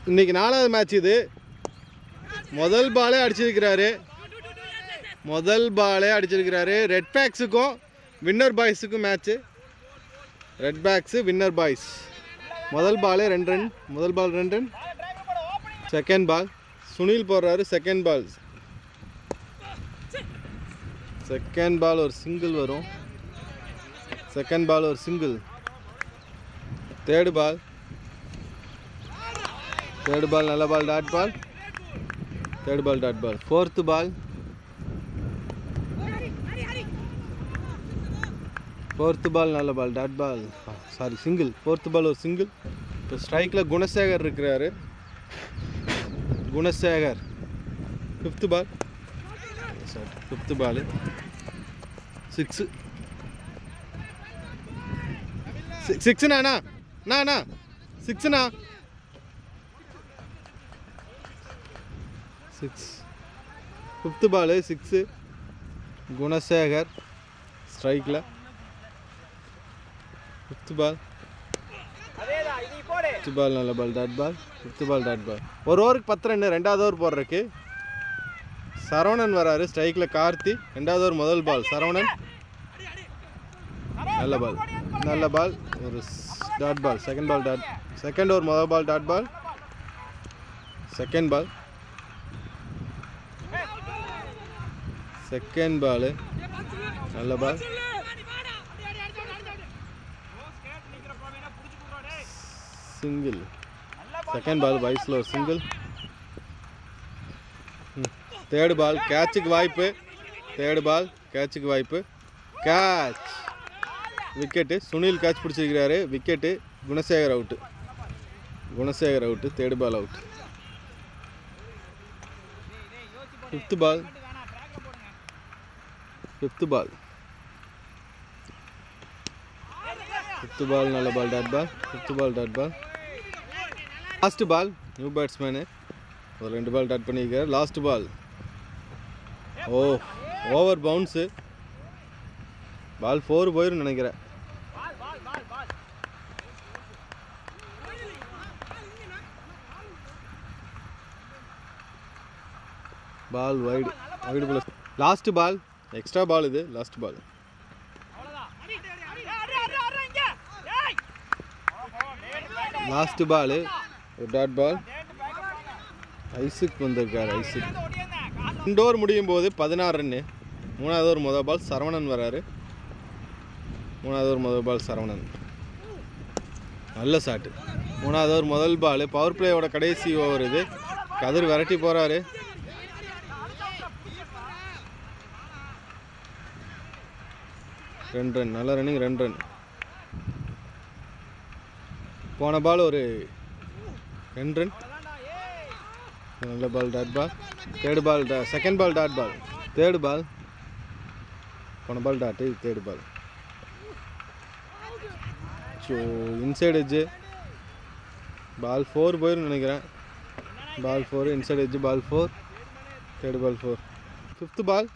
இன்னைக்கு 4வது மேட்ச் இது. முதல் பாலே அடிச்சிருக்கிறாரு. ரெட் பேக்ஸுக்கும் வின்னர் பாய்ஸுக்கும் match. Red backs winner boys. முதல் பாலே 2 ரன். முதல் ball 2 run. Second ball Sunil போடுறாரு. செகண்ட் பால் ஒரு சிங்கிள் வரும். செகண்ட் பால் ஒரு சிங்கிள். தேர்டு பால் நல்ல ball, dot ball. Third ball dot ball. Fourth ball நல்ல ball, dot ball. Sorry, single. Fourth ball ஒரு சிங்கிள். இப்போ ஸ்ட்ரைக்கில் குணசேகர் இருக்கிறாரு. Fifth ball. Fifth ball 6. 6ண்ணா 6ண்ணா 6. Fifth ball 6. குணசேகர் ஸ்ட்ரைக்கில். ஃபிஃப்த்து பால் நல்ல ball, dot ball. Fifth ball dot ball. ஒரு ஓவருக்கு 10 ரன். 2வது ஓவர் போடுறதுக்கு சரவணன் வராரு. ஸ்ட்ரைக்கில் கார்த்தி. 2வது ஓவர் முதல் பால் சரவணன். நல்ல பால் ஒரு டாட் பால். செகண்ட் ஓவர் முதல் பால் டாட் பால். செகண்ட் பால் நல்ல பால். சிங்கிள். செகண்ட் பால் வைஸில் ஒரு சிங்கிள். தேர்டு பால் கேட்சுக்கு வாய்ப்பு. கேட்ச். விக்கெட்டு. சுனில் கேட்ச் பிடிச்சிருக்கிறாரு. Wicket. Gunasekar out. Third ball out. Fifth ball நல்ல ball, dot ball. Last ball new batsman ஒரு 2 ball டாட் பண்ணியிருக்காரு. Last ball over bounce. Ball 4 போயிரும் நினைக்கிறேன். Ball wide plus. Last ball extra ball. இது லாஸ்ட் பால். ஒரு dot பால். ஐசுக்கு வந்திருக்காரு. 2 ஓவர் முடியும் போது 16 ரன்னு. 3வது ஓவர் முதல் பால் சரவணன் வராரு. நல்ல ஷாட்டு. 3வது ஓவர் முதல் பால். பவர் பிளேயோட கடைசி ஓவர் இது. கதிர் விரட்டி போகிறாரு. 2 ரன். நல்ல ரன்னிங். 2 ரன். போன பால் ஒரு 2 ரன். நல்ல ball, dot ball. Third ball second ball dot ball. Third ball போன ball dot. Third ball. So inside edge. Ball 4 போயிரும் நினைக்கிறேன். Ball 4 inside edge. Ball 4. Third ball 4. Fifth ball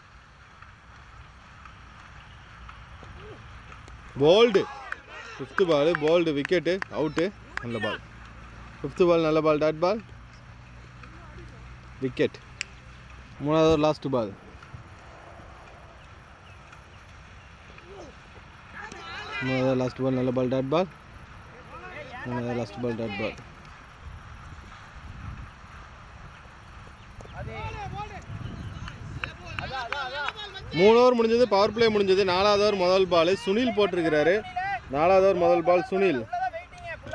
bowled. Fifth ball bowled. Wicket. Out. நல்ல ball. Fifth ball நல்ல ball, dot ball. Wicket. 3வது last ball. நல்ல ball, dot பால். 3வது last ball, dot பால். மூணு over முடிஞ்சது. Power play முடிஞ்சது. 4வது over முதல் பால் சுனில் போட்டிருக்கிறாரு. 4வது ஓவர் முதல் பால் சுனில்.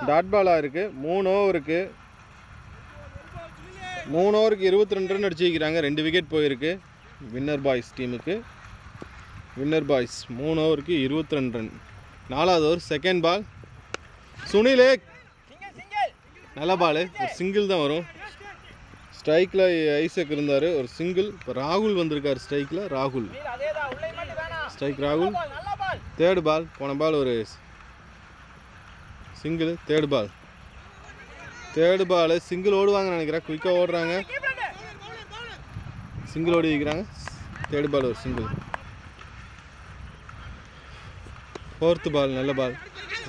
டாட் பாலாக இருக்குது. 3 ஓவருக்கு 22 ரன் அடிச்சிருக்கிறாங்க. 2 விக்கெட் போயிருக்கு வின்னர் பாய்ஸ் டீமுக்கு. 3 ஓவருக்கு 22 ரன். 4வது ஓவர் செகண்ட் பால் சுனில். நல்ல பால். ஒரு சிங்கிள் தான் வரும். ஸ்ட்ரைக்கில் ஐசக் இருந்தார். ஒரு சிங்கிள். இப்போ ராகுல் வந்திருக்கார் ஸ்ட்ரைக்கில். ராகுல். Third ball. போன பால் ஒரு சிங்கிள். தேர்டு பால் சிங்கிள் ஓடுவாங்கன்னு நினைக்கிறேன். குயிக்காக ஓடுறாங்க. சிங்கிள் ஓடி வைக்கிறாங்க. தேர்டு பால் ஒரு சிங்கிள். ஃபோர்த்து பால் நல்ல பால்.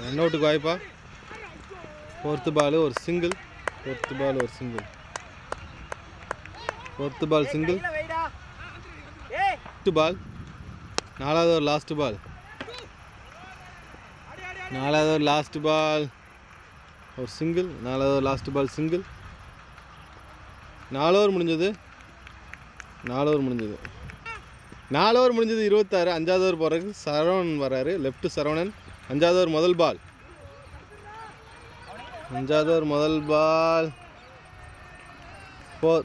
ரன் அவுட்டுக்கு வாய்ப்பா. ஃபோர்த்து பால் ஒரு சிங்கிள். fourth ball ஒரு single. Fourth ball single. Fifth ball. நாலாவது ஒரு லாஸ்ட் பால். நாலாவது ஒரு லாஸ்ட் பால் ஒரு சிங்கிள். நாலாவது ஒரு லாஸ்ட் பால் சிங்கிள். 4 ஓவர் முடிஞ்சது. 4 ஓவர் முடிஞ்சது. 4 ஓவர் முடிஞ்சது 26. 5வது ஓவர் போகிறதுக்கு சரவணன் வர்றாரு. லெஃப்ட் சரவணன். 5வது ஓவர் முதல் பால். 5வது ஓவர் முதல் பால் 4.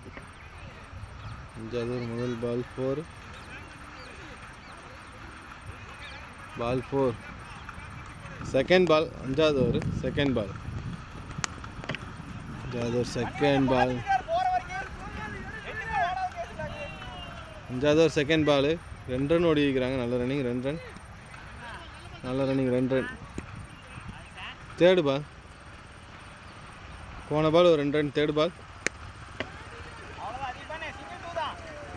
5வது ஓவர் முதல் பால் 4. பால் 4. செகண்ட் பால். 5வது ஓவர் செகண்ட் பால். 5வது ஓவர் செகண்ட் பால். 5வது ஓவர் செகண்ட் பால். 2 ரன் ஓடி இருக்கிறாங்க. நல்ல ரன்னிங். 2 ரன். நல்ல ரன்னிங். 2 ரன். Third ball. போன பால் ஒரு 2 run. Third ball.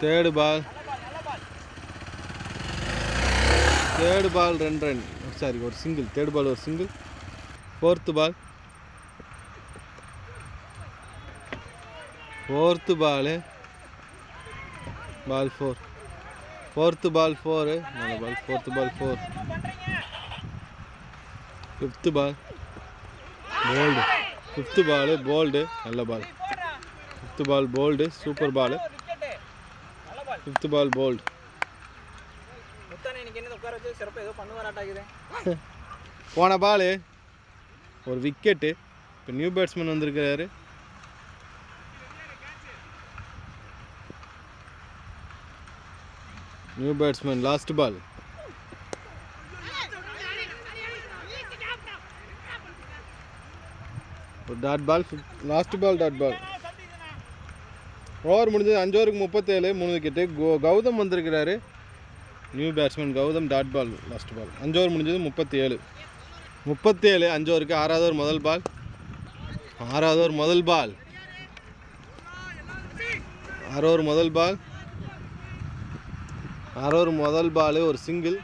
Third ball. Third ball 2 run. Sorry ஒரு சிங்கிள். தேர்டு பால் ஒரு single. Fourth ball. Fourth ball. Ball 4. Fourth ball 4. நல்ல ball. Fourth ball 4. Fifth ball bowled. Fifth ball bowled. நல்ல ball. Fifth ball bowled. Super ball. Fifth ball bowled. போன ball ஒரு wicket. இப்போ new batsman வந்திருக்கிறாரு. New batsman. Last ball. ஒரு dot ball. Last ball dot ball. Over முடிஞ்சது. 5 ஓவருக்கு 37. 3 wicket. Gautam வந்திருக்கிறாரு. New batsman Gautam. Dot ball. Last ball. 5 over முடிஞ்சது. 37. 5 ஓவருக்கு 6வது ஓவர் முதல் பால். 6வது ஓவர் முதல் பால். 6 ஓவர் முதல் பால். 6 ஓவர் முதல் பால் ஒரு சிங்கிள்.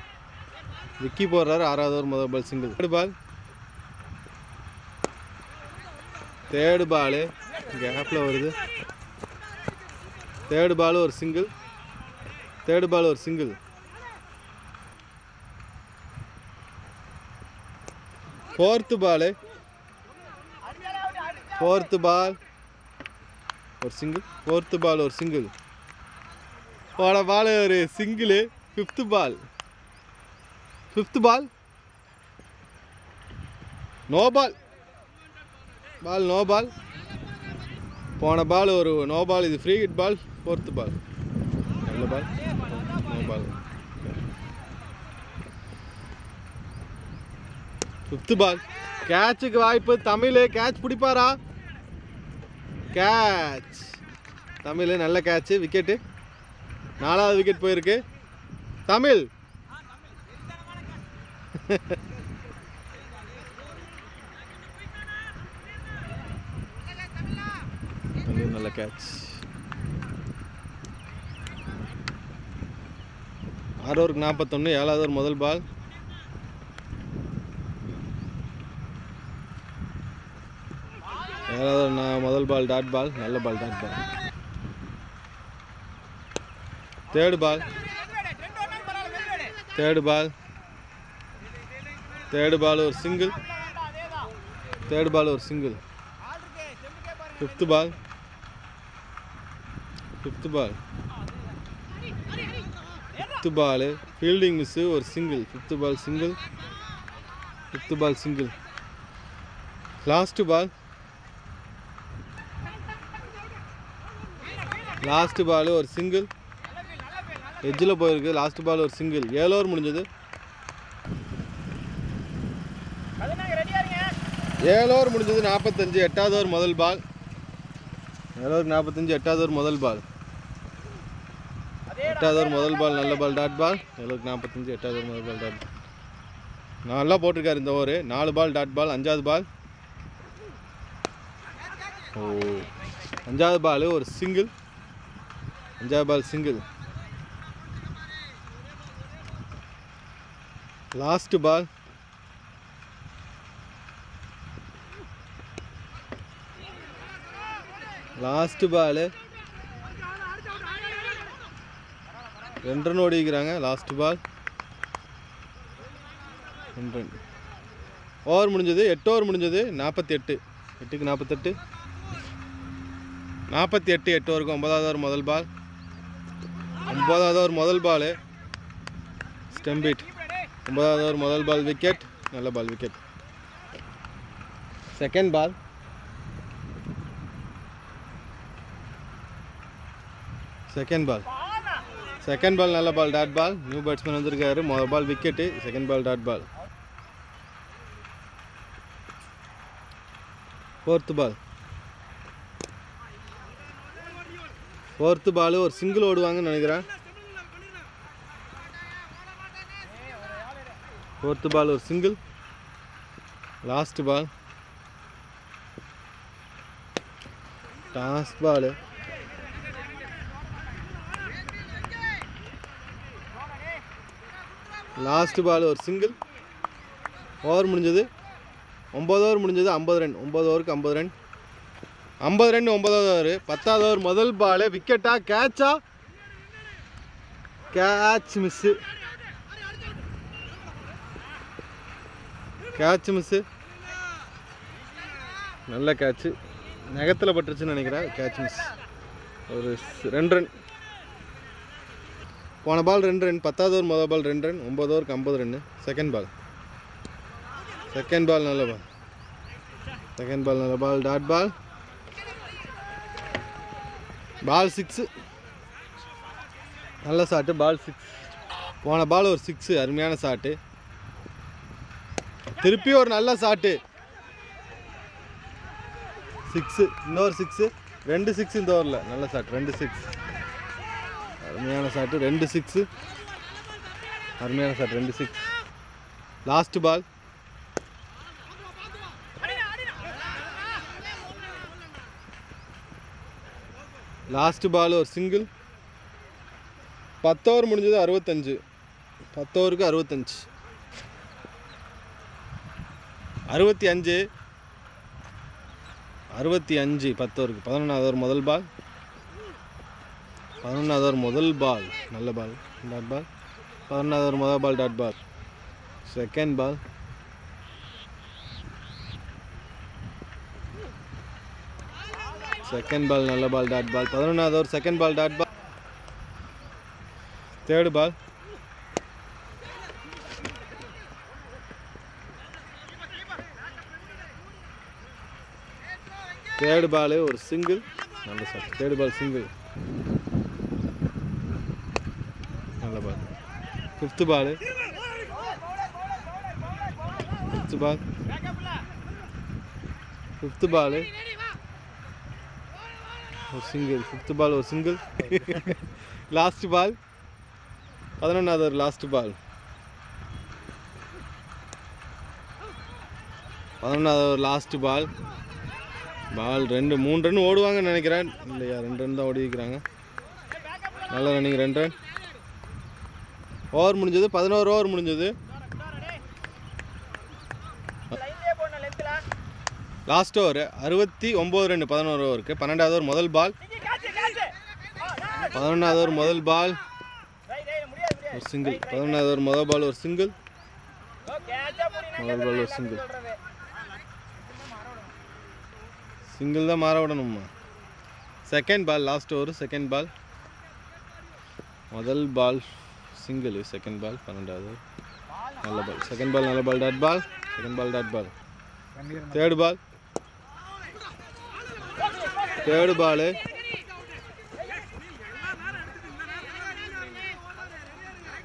விக்கி போடுறாரு. 6வது ஓவர் முதல் ball single. Third ball. Third ball கேப்பில் வருது. தேர்டு பால் ஒரு சிங்கிள். தேர்டு பால் ஒரு single. Fourth ball. Fourth ball ஒரு சிங்கிள். ஃபோர்த்து பால் ஒரு சிங்கிள். போன பால் ஒரு single. Fifth ball. Fifth ball no ball. Ball no ball. போன ball ஒரு நோ பால். இது free hit ball. Fourth ball. நல்ல ball. No ball. Fifth ball. கேட்சுக்கு வாய்ப்பு. தமிழ் கேட்ச் பிடிப்பாரா? கேட்ச். தமிழ் நல்ல கேட்சு. விக்கெட்டு. 4வது விக்கெட் போயிருக்கு. தமிழ். நல்ல கேட்ச். 6 ஓவருக்கு 41. 7வது ஓவர் முதல் பால். 7வது ஓவர் முதல் பால் டாட் பால். நல்ல ball. Dot ball. Third ball. Third ball. Third ball ஒரு சிங்கிள். தேர்டு பால் ஒரு single. Fifth ball. Fifth ball. Fifth ball fielding miss ஒரு single. Fifth ball single. Fifth ball single. Last ball. Last ball ஒரு single. எட்ஜில் போயிருக்கு. Last ball ஒரு single. 7 over முடிஞ்சது. 7 over முடிஞ்சது. 45. 8வது ஓவர் முதல் பால். 7 ஓவர் 45. 8வது ஓவர் முதல் பால். 8வது ஓவர் முதல் பால். நல்ல பால். டாட் பால். 7 ஓவர் 45. 8வது ஓவர் முதல் பால். டாட். நல்லா போட்டிருக்காரு இந்த ஓவர். 4 பால் டாட் பால். 5வது பால். ஓ 5வது பால் ஒரு சிங்கிள். 5வது ball single. Last ball. Last ball 2 run ஓடிக்கிறாங்க. Last ball 2 run. ஓவர் முடிஞ்சது. 8 ஓவர் முடிஞ்சது. 48 8க்கு 48 48 8 ஓவருக்கு 9வது ஓவர் முதல் பால். 9வது ஓவர் முதல் பால் ஸ்டெம் பீட். 9வது ஓவர் முதல் பால் விக்கெட். நல்ல பால் விக்கெட். செகண்ட் பால் நல்ல ball dot ball. New batsman வந்திருக்காரு. முதல் ball wicket. Second ball dot ball. Fourth ball ஒரு சிங்கிள் ஓடுவாங்கன்னு நினைக்கிறேன். ஃபோர்த்து பால் ஒரு single. Last ball toss ball. Last ball ஒரு சிங்கிள். ஓவர் முடிஞ்சது. 9 ஓவர் முடிஞ்சது. 50 ரன். 9 ஓவருக்கு 50 ரன். 50 ரன் 9வது ஓவர். 10வது ஓவர் முதல் பால் விக்கெட்டா கேட்சா? Catch miss. நல்ல கேட்சு. நகத்தில் பட்டுருச்சுன்னு நினைக்கிறேன். Catch miss. ஒரு 2 ரன். போன பால் 2 ரன். 10வது ஓவர் முதல் பால் 2 ரன். 9 ஓவருக்கு 50 ரன். செகண்ட் பால் நல்ல பால் டாட் பால். பால் 6. நல்ல ஷாட்டு. பால் 6. போன பால் ஒரு 6. அருமையான ஷாட்டு. திருப்பி ஒரு நல்ல ஷாட்டு. 6. இன்னொரு 6. 2 6 இந்த ஓவரில். நல்ல ஷாட். 2 6. அருமையான ஷாட்டு. 2 6. அருமையான ஷாட். 2 6. லாஸ்ட் பால் ஒரு சிங்கிள். 10 ஓவர் முடிஞ்சது. 65. 10 ஓவருக்கு 65. 65 10 ஓவருக்கு. 11வது ஓவர் முதல் பால். 11வது ஓவர் முதல் பால் நல்ல பால் டாட் பால். 11வது ஓவர் முதல் பால் டாட் பால். செகண்ட் பால் நல்ல பால் டாட் பால். 11வது over second ball dot ball. Third ball ஒரு சிங்கிள். நல்ல ஷாட். தேர்ட் பால் சிங்கிள். நல்ல பால். ஃபிஃப்த் பால் ஒரு சிங்கிள். ஃபிஃப்த் பால் ஒரு சிங்கிள். லாஸ்ட் பால் 11வது ஓவர் லாஸ்ட் பால். 11வது over last ball. Ball 3 run ஓடுவாங்கன்னு நினைக்கிறேன். இல்லையா, 2 ரன் தான் ஓடி இருக்கிறாங்க. நல்ல ரன்னிங். 2 ரன். ஓவர் முடிஞ்சது. 11 ஓவர் முடிஞ்சது. லாஸ்ட் ஓவர் 69 ரன் 11 ஓவருக்கு. 12வது ஓவர் முதல் பால். 11வது ஓவர் முதல் பால் ஒரு சிங்கிள். 11வது ஓவர் முதல் பால் ஒரு சிங்கிள். முதல் பால் ஒரு சிங்கிள். சிங்கிள் தான் மாற விடணுமா. Second ball last over. Second ball முதல் பால் சிங்கிள். செகண்ட் பால் 12வது நல்ல பால். செகண்ட் பால் நல்ல ball dot ball. Second ball dot ball. Third ball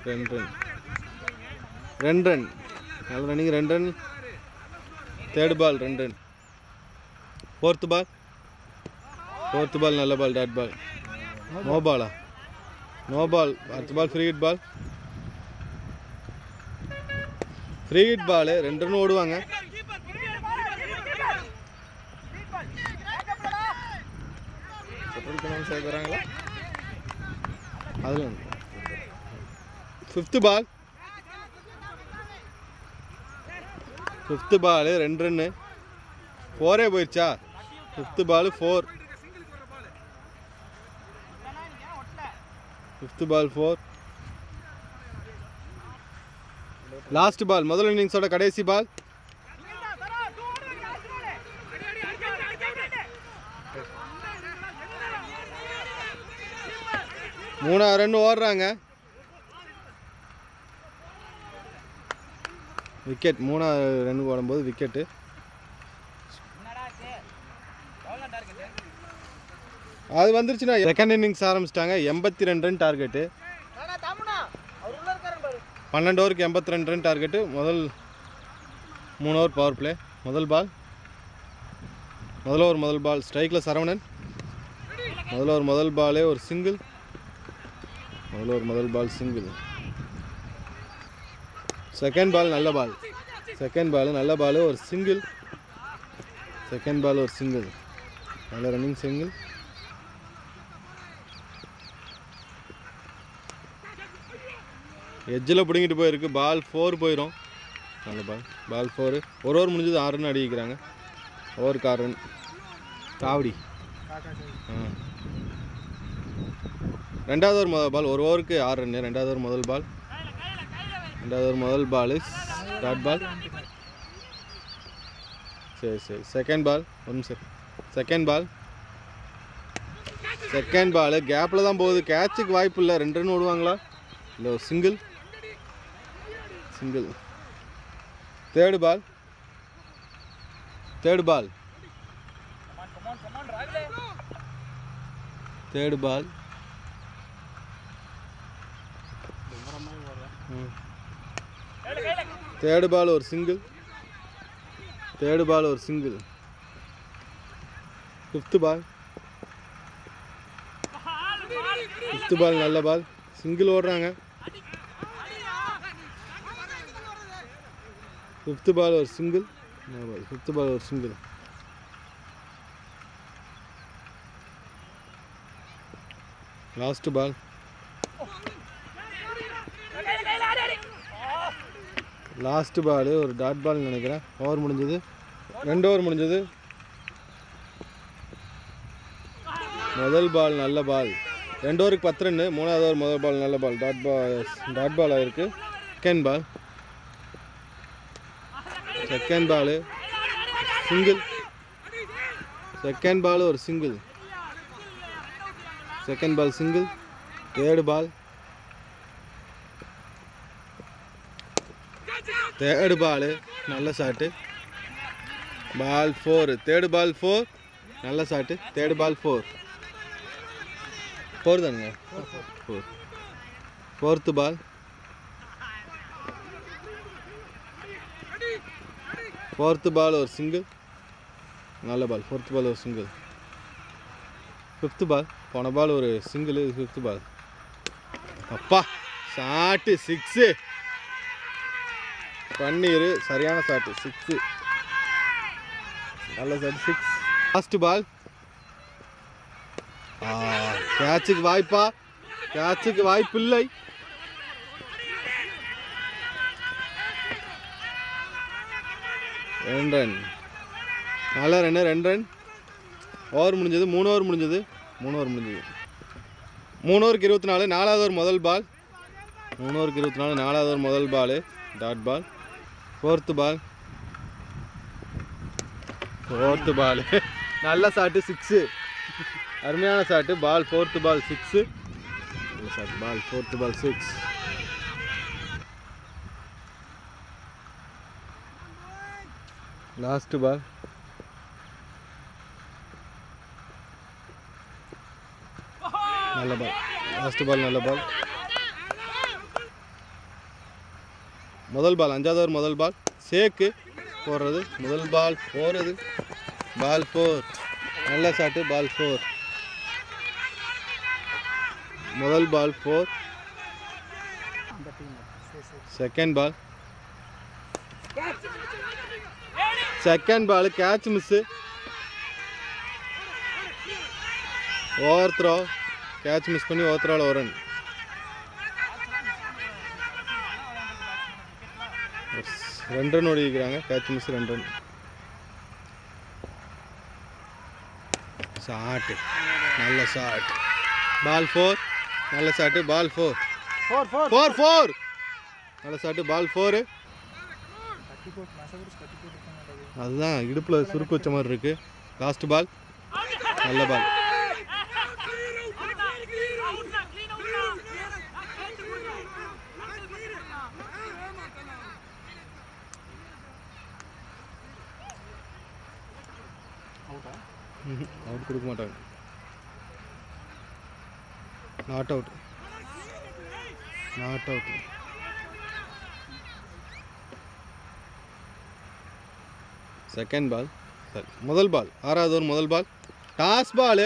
2 run. நல்ல running. 2 run. Third ball 2 run. Fourth ball நல்ல ball dot ball. No ball. அடுத்த ball free hit ball. 2 run ஓடுவாங்க. அதில் fifth ball 2 run. 4 போயிடுச்சா. Fifth ball 4. Fifth ball 4. Last ball, முதல் இன்னிங்ஸோட கடைசி ball. 3 run ஓடுறாங்க. விக்கெட், 3 ரன் ஓடும்போது விக்கெட்டு. அது வந்துருச்சுன்னா செகண்ட் இன்னிங்ஸ் ஆரம்பிச்சிட்டாங்க. 82 ரன் டார்கெட்டு. 12 ஓவருக்கு 82 ரன் டார்கெட்டு. முதல் 3 ஓவர் பவர் பிளே. முதல் ஓவர் முதல் பால் ஸ்ட்ரைக்கில் சரவணன். முதல் பாலே ஒரு சிங்கிள். முதல் பால் சிங்கிள். செகண்ட் பால் நல்ல பால். நல்ல பால் ஒரு சிங்கிள். நல்ல ரன்னிங் சிங்கிள். எட்ஜில் பிடிங்கிட்டு போயிருக்கு. பால் 4 போயிடும். நல்ல பால் 4. ஒரு ஓவர் முடிஞ்சது 6 ரன் அடிக்கிறாங்க. ஓவருக்கு 6 ரன். காவடி. ரெண்டாவது ஓவர் முதல் பால். ஒரு ஓவருக்கு 6 ரன். ரெண்டாவது ஓவர் முதல் பால் டாட் பால். சரி. Second ball. ஒரு நிமிஷம். செகண்ட் பால் கேப்பில் தான் போகுது. கேட்சுக்கு வாய்ப்பு இல்லை. 2 ரன் ஓடுவாங்களா? இல்லை, ஒரு சிங்கிள். Third ball. ஒரு சிங்கிள். ஃபிஃப்த் பால். நல்ல பால். சிங்கிள் ஓடுறாங்க. ஃபிஃப்த் பால் ஒரு சிங்கிள். Last ball. ஒரு டாட் பால் நினைக்கிறேன். ஓவர் முடிஞ்சது. 2 ஓவர் முடிஞ்சது. முதல் பால் நல்ல பால். 2 ஓவருக்கு 10 ரன். 3வது ஓவர் முதல் பால் நல்ல பால். டாட் பால் ஆயிருக்கு. Second ball single. ஒரு சிங்கிள். Third ball. நல்ல ஷாட்டு. பால் 4. Third ball 4. நல்ல ஷாட்டு. தேர்டு பால் 4 தானுங்க. Fourth ball. ஒரு சிங்கிள். நல்ல பால். ஃபோர்த்து பால் ஒரு சிங்கிள். ஃபிஃப்த்து பால். போன பால் ஒரு சிங்கிள். இது ஃபிஃப்த்து பால். அப்பா ஷாட்டு 6. பன்னீர் சரியான ஷாட்டு. 6. நல்ல ஷாட்டு. 6. லாஸ்ட் பால். கேட்சுக்கு வாய்ப்பு இல்லை. ரெண்டு ரன். நல்ல ரன்னு. 2 ரன். ஓவர் முடிஞ்சது. 3 ஓவர் முடிஞ்சது. 3 ஓவருக்கு 24. 4வது ஓவர் முதல் பால். 4வது ஓவர் முதல் பால் டாட் பால். Fourth ball. நல்ல ஷாட்டு. 6. அருமையான shot. Ball fourth ball 6. Last ball. நல்ல பால். முதல் பால் 5வது ஓவர் முதல் பால் சேக்கு போடுறது. முதல் பால் போகிறது. பால் 4. நல்ல ஷாட்டு. பால் 4. முதல் ball 4. Second ball catch miss. Over throw. Catch miss பண்ணி ஓவர் த்ரோவில் ஒரு ரன். ரெண்டு ரன் ஓடிக்கிறாங்க. Catch miss 2 run. ஷாட்டு. நல்ல ஷாட். பால் 4. நல்ல ஷாட்டு பால் 4 4 4 4 4 நல்ல ஷாட்டு பால் 4 அதுதான் இடுப்பில் சுருக்கு வச்ச மாதிரி இருக்கு லாஸ்ட் பால் நல்ல பால் அவுட் கொடுக்க மாட்டாங்க நாட் அவுட் செகண்ட் பால் சரி முதல் பால் 6வது ஓவர் முதல் பால் டாஸ் பால்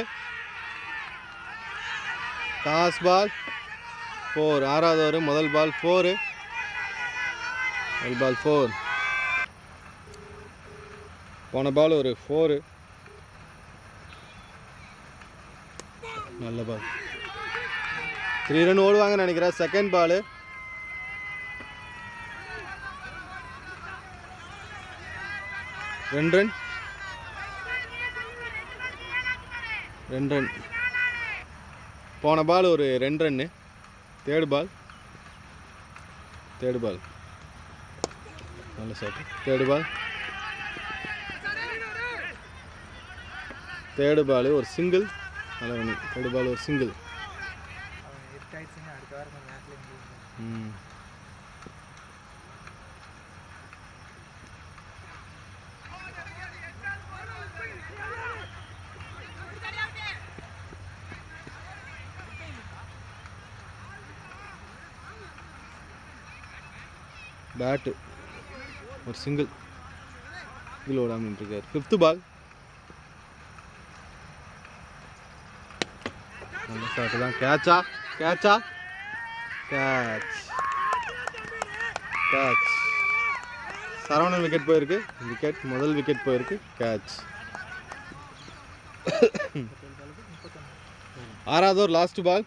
4 6வது ஓவர் முதல் பால் 4 போன பால் ஒரு 4 நல்ல பால் 3 ரன் ஓடுவாங்கன்னு நினைக்கிறேன் செகண்ட் பால் 2 ரன் போன பால் ஒரு 2 ரன்னு தேர்ட் பால் நல்ல ஷாட் தேர்ட் பால் ஒரு சிங்கிள் நல்ல ரன்னிங் தேர்ட் பால் ஒரு சிங்கிள் பேட்டு ஒரு சிங்கிள் இதில் ஓடாமல் இருக்கார் 5th பால் நல்ல ஷாட்டு தான் கேட்ச் சரவணன் விக்கெட் போயிருக்கு முதல் விக்கெட் போயிருக்கு கேட்ச் 6வது ஓவர் லாஸ்ட் பால்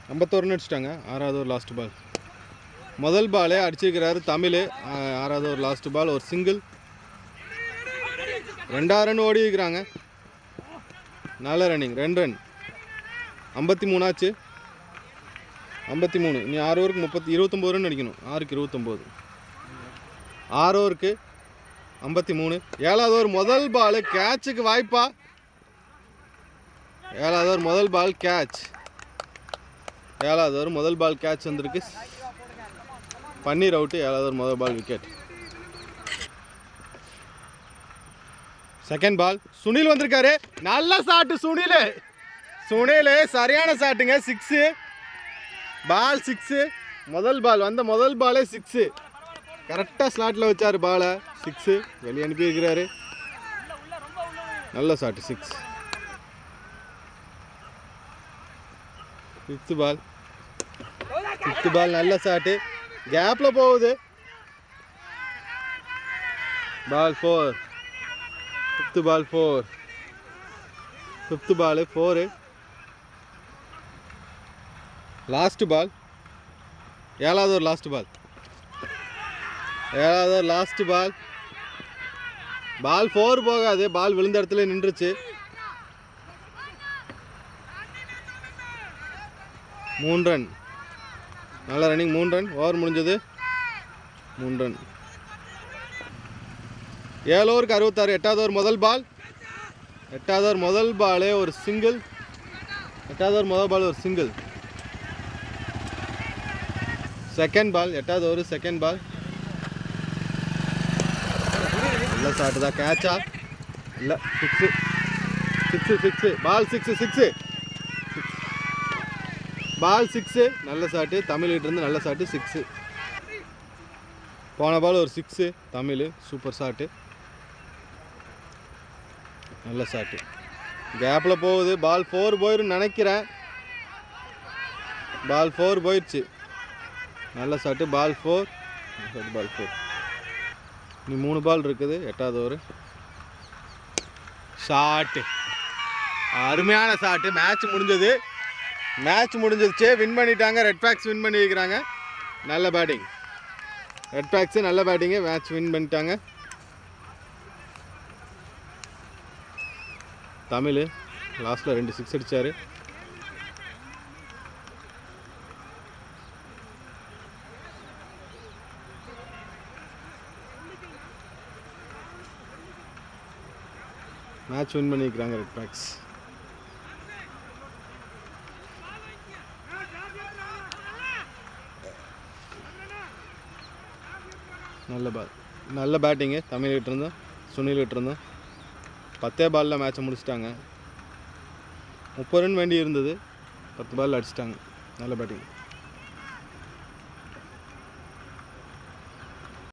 51 ரன் அடிச்சிட்டாங்க 6வது ஓவர் லாஸ்ட் பால் முதல் பாலே அடிச்சிருக்கிறாரு தமிழ் 6வது ஓவர் லாஸ்ட் பால் ஒரு சிங்கிள் 2 ரன் ஓடி இருக்கிறாங்க நல்ல ரன்னிங் 2 ரன் 53 ஆச்சு 53 இனி 6 ஓவருக்கு 29 ரன் அடிக்கணும் 6க்கு 29 6 ஓவருக்கு 53 7வது ஓவர் முதல் பால் கேட்சுக்கு வாய்ப்பா 7வது ஓவர் முதல் பால் கேட்ச் 7வது ஓவர் முதல் பால் கேட்ச் வந்திருக்கு பன்னீர் அவுட்டு 7வது ஓவர் முதல் ball wicket second ball Sunil வந்திருக்காரு நல்ல ஷாட்டு சுனில் சரியான ஷாட்டுங்க 6 பால் 6 முதல் பாலே 6 கரெக்டாக ஸ்லாட்டில் வச்சார் பாலை 6 வெளியே அனுப்பி இருக்கிறாரு நல்ல ஷாட்டு 6 5th பால் நல்ல ஷாட்டு கேப்பில் போகுது பால் 4 5th பால் 4 லாஸ்ட் பால் 7வது ஓவர் லாஸ்ட் பால் பால் 4 போகாது பால் விழுந்த இடத்துல நின்றுச்சு 3 ரன் நல்ல ரன்னிங் 3 ரன் ஓவர் முடிஞ்சது 3 ரன் 7 ஓவருக்கு 66 8வது ஓவர் முதல் பாலே ஒரு சிங்கிள் 8வது ஓவர் முதல் பால் ஒரு சிங்கிள் செகண்ட் பால் 8வது ஓவர் செகண்ட் பால் நல்ல ஷாட்டு தான் கேட்சா இல்லை 6 பால் 6 பால் 6 நல்ல ஷாட்டு தமிழ்கிட்ட இருந்து நல்ல ஷாட்டு 6 போன பால் ஒரு 6 தமிழ் சூப்பர் ஷாட்டு நல்ல ஷாட்டு கேப்பில் போகுது பால் 4 போயிடுன்னு நினைக்கிறேன் பால் 4 போயிடுச்சு நல்ல ஷாட்டு பால் 4 இனி 3 பால் இருக்குது 8வது ஓவர் ஷாட்டு அருமையான ஷாட்டு மேட்ச் முடிஞ்சிருச்சு வின் பண்ணிட்டாங்க ரெட் பேக்ஸ் வின் பண்ணி வைக்கிறாங்க நல்ல பேட்டிங் ரெட் பேக்ஸு நல்ல பேட்டிங்கு மேட்ச் வின் பண்ணிட்டாங்க தமிழ் லாஸ்ட்டில் 2 6 அடித்தார் மேட்ச் வின் பண்ணிக்கிறாங்க ரெட் பேக்ஸ். நல்ல பேட்டிங்கு தமிழ் கிட்ட இருந்தோம், சுனில் கிட்ட இருந்தோம். 10 பாலில் மேட்சை முடிச்சிட்டாங்க. 30 ரன் வேண்டி இருந்தது, 10 பால் அடிச்சிட்டாங்க. நல்ல பேட்டிங்.